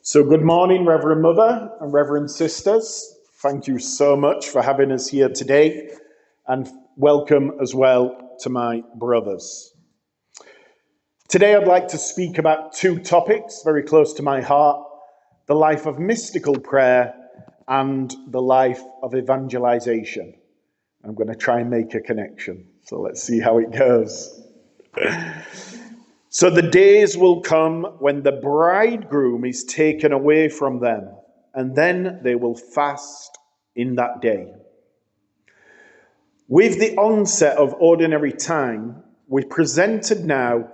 So good morning, Reverend Mother and Reverend Sisters. Thank you so much for having us here today, and welcome as well to my brothers. Today I'd like to speak about two topics very close to my heart: the life of mystical prayer and the life of evangelization. I'm going to try and make a connection, so let's see how it goes. So the days will come when the bridegroom is taken away from them, and then they will fast in that day. With the onset of ordinary time, we're presented now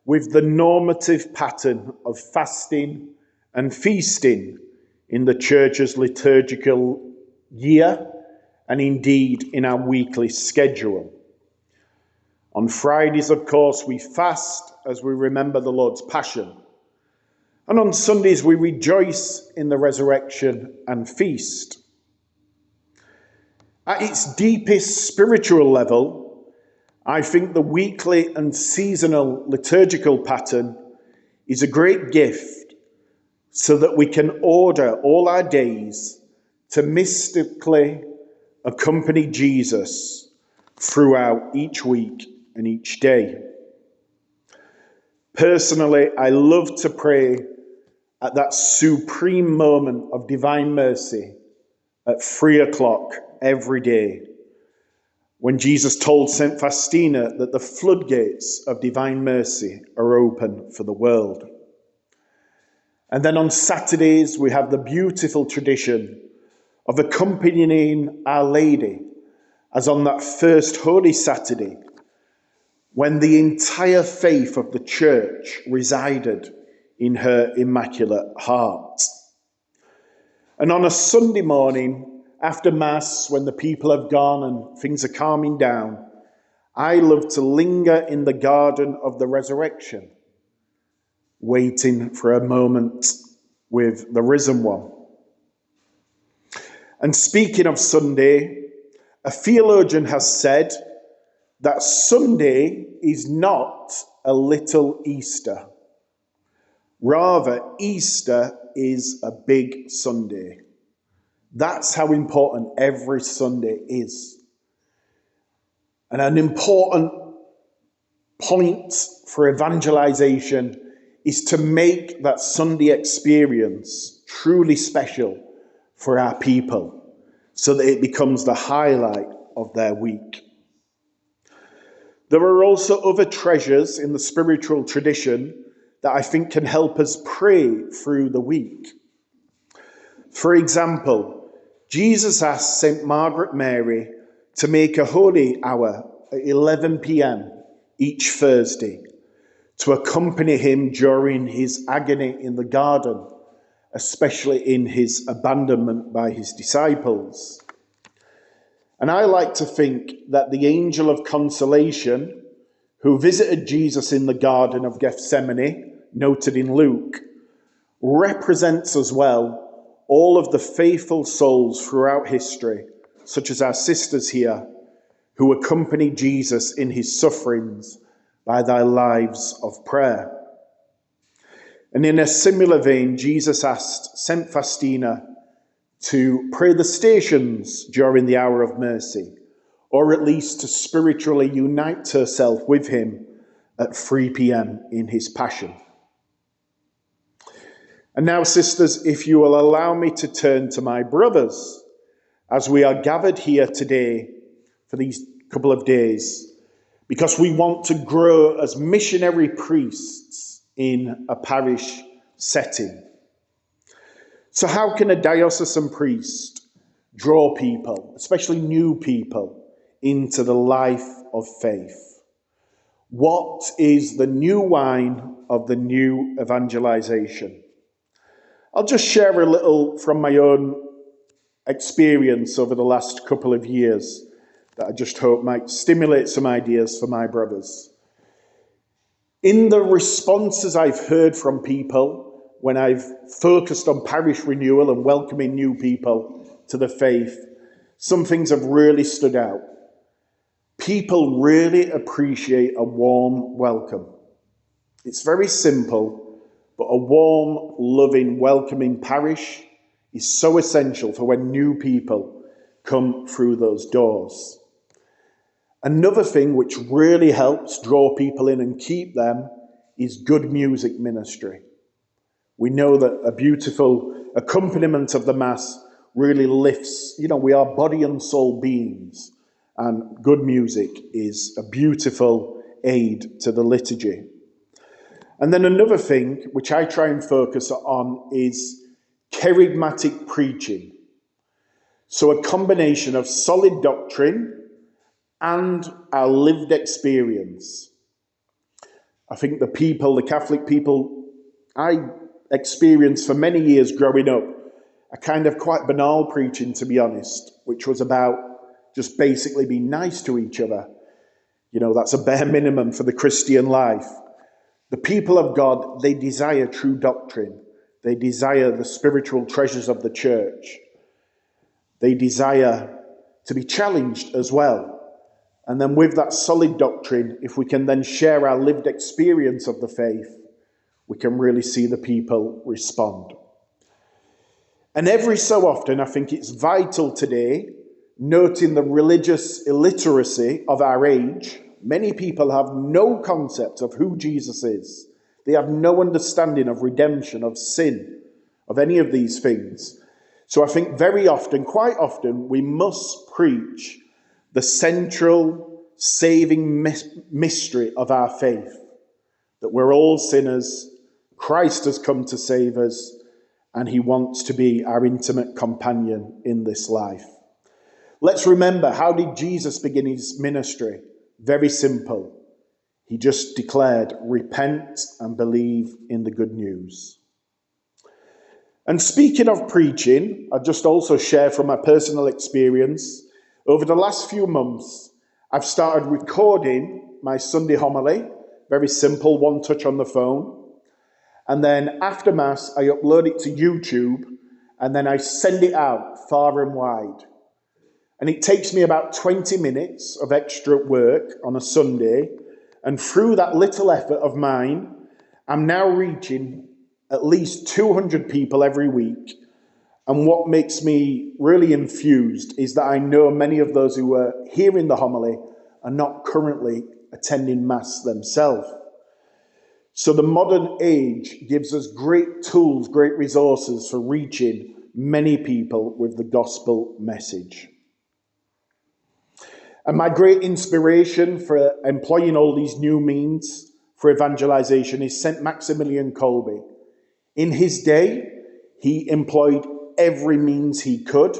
with the normative pattern of fasting and feasting in the church's liturgical year, and indeed in our weekly schedule. On Fridays, of course, we fast as we remember the Lord's Passion. And on Sundays, we rejoice in the resurrection and feast. At its deepest spiritual level, I think the weekly and seasonal liturgical pattern is a great gift so that we can order all our days to mystically accompany Jesus throughout each week and each day. Personally, I love to pray at that supreme moment of divine mercy at 3:00 every day, when Jesus told St. Faustina that the floodgates of divine mercy are open for the world. And then on Saturdays, we have the beautiful tradition of accompanying Our Lady, as on that first Holy Saturday, when the entire faith of the church resided in her Immaculate Heart. And on a Sunday morning, after Mass, when the people have gone and things are calming down, I love to linger in the garden of the resurrection, waiting for a moment with the risen one. And speaking of Sunday, a theologian has said that Sunday is not a little Easter. Rather, Easter is a big Sunday. That's how important every Sunday is. And an important point for evangelization is to make that Sunday experience truly special for our people, so that it becomes the highlight of their week. There are also other treasures in the spiritual tradition that I think can help us pray through the week. For example, Jesus asked St. Margaret Mary to make a holy hour at 11 p.m. each Thursday to accompany him during his agony in the garden, especially in his abandonment by his disciples. And I like to think that the angel of consolation, who visited Jesus in the Garden of Gethsemane, noted in Luke, represents as well all of the faithful souls throughout history, such as our sisters here, who accompanied Jesus in his sufferings by their lives of prayer. And in a similar vein, Jesus asked St. Faustina to pray the stations during the hour of mercy, or at least to spiritually unite herself with him at 3 p.m. in his Passion. And now, sisters, if you will allow me to turn to my brothers, as we are gathered here today for these couple of days, because we want to grow as missionary priests in a parish setting. So how can a diocesan priest draw people, especially new people, into the life of faith? What is the new wine of the new evangelization? I'll just share a little from my own experience over the last couple of years that I just hope might stimulate some ideas for my brothers. In the responses I've heard from people when I've focused on parish renewal and welcoming new people to the faith, some things have really stood out. People really appreciate a warm welcome. It's very simple, but but a warm, loving, welcoming parish is so essential for when new people come through those doors. Another thing which really helps draw people in and keep them is good music ministry. We know that a beautiful accompaniment of the Mass really lifts, we are body and soul beings, and good music is a beautiful aid to the liturgy. And then another thing which I try and focus on is charismatic preaching. So a combination of solid doctrine and our lived experience. I think the Catholic people I experienced for many years growing up, a kind of quite banal preaching, to be honest, which was about just basically being nice to each other. That's a bare minimum for the Christian life. The people of God, they desire true doctrine. They desire the spiritual treasures of the church. They desire to be challenged as well. And then with that solid doctrine, if we can then share our lived experience of the faith, we can really see the people respond. And every so often, I think it's vital today, noting the religious illiteracy of our age. Many people have no concept of who Jesus is. They have no understanding of redemption, of sin, of any of these things. So I think very often, quite often, we must preach the central saving mystery of our faith, that we're all sinners, Christ has come to save us, and he wants to be our intimate companion in this life. Let's remember, how did Jesus begin his ministry? Very simple. He just declared, repent and believe in the good news. And speaking of preaching, I'll just also share from my personal experience. Over the last few months, I've started recording my Sunday homily, very simple, one touch on the phone. And then after Mass, I upload it to YouTube, and then I send it out far and wide. And it takes me about 20 minutes of extra work on a Sunday. And through that little effort of mine, I'm now reaching at least 200 people every week. And what makes me really infused is that I know many of those who are hearing the homily are not currently attending Mass themselves. So the modern age gives us great tools, great resources for reaching many people with the gospel message. And my great inspiration for employing all these new means for evangelization is St. Maximilian Kolbe. In his day, he employed every means he could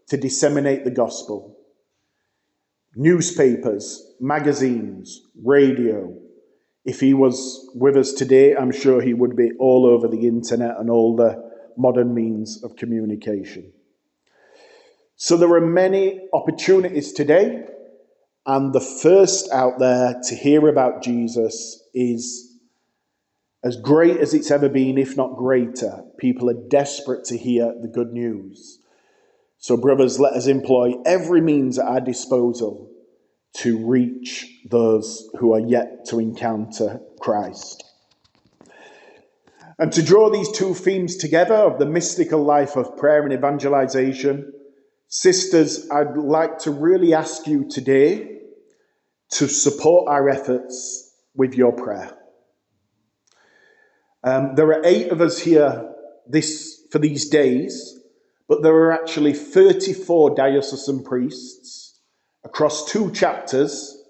to disseminate the gospel. Newspapers, magazines, radio. If he was with us today, I'm sure he would be all over the internet and all the modern means of communication. So there are many opportunities today, and the first out there to hear about Jesus is as great as it's ever been, if not greater. People are desperate to hear the good news. So brothers, let us employ every means at our disposal to reach those who are yet to encounter Christ. And to draw these two themes together of the mystical life of prayer and evangelization, sisters, I'd like to really ask you today to support our efforts with your prayer. There are 8 of us here for these days, but there are actually 34 diocesan priests across 2 chapters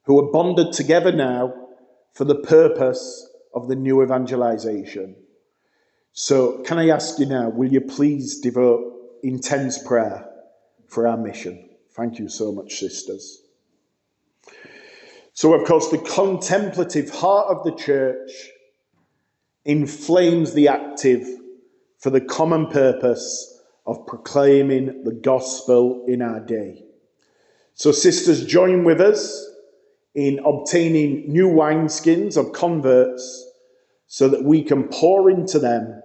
who are bonded together now for the purpose of the new evangelization. So can I ask you now, will you please devote intense prayer for our mission? Thank you so much, sisters. So, of course, the contemplative heart of the church inflames the active for the common purpose of proclaiming the gospel in our day. So, sisters, join with us in obtaining new wineskins of converts so that we can pour into them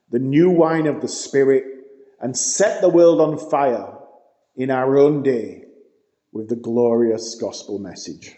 the new wine of the Spirit and set the world on fire in our own day with the glorious gospel message.